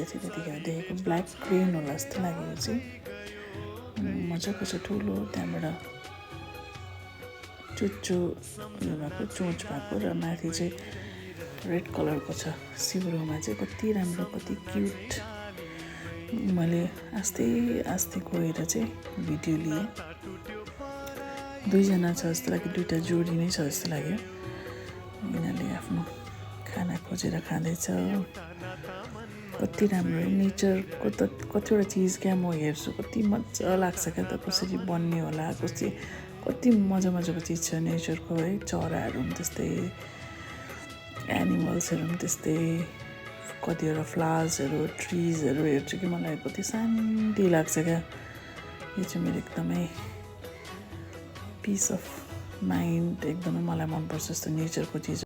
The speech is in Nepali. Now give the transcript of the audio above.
त्यतिखेर देखेको ब्ल्याक क्रेन होला जस्तो लाग्यो चाहिँ मजाको छ ठुलो त्यहाँबाट चुच्चो उयो भएको चोच भएको र माथि चाहिँ रेड कलरको छ सिब्रोमा चाहिँ कति राम्रो कति क्युट मैले आस्ते आस्ते गएर चाहिँ भिडियो लिएँ दुईजना छ जस्तो लाग्यो दुईवटा जोडी नै छ जस्तो लाग्यो यिनीहरूले आफ्नो खाना खोजेर खाँदैछ कति राम्रो नेचरको त कतिवटा चिज क्या म हेर्छु कति मजा लाग्छ क्या त कसरी बन्ने होला कति मजाको चिज छ नेचरको है चराहरू पनि त्यस्तै एनिमल्सहरू पनि त्यस्तै कतिवटा फ्लावर्सहरू ट्रिजहरू हेर्छु कि मलाई कति शान्ति लाग्छ क्या यो चाहिँ मेरो एकदमै पिस अफ माइन्ड एकदमै मलाई मनपर्छ जस्तो नेचरको चिज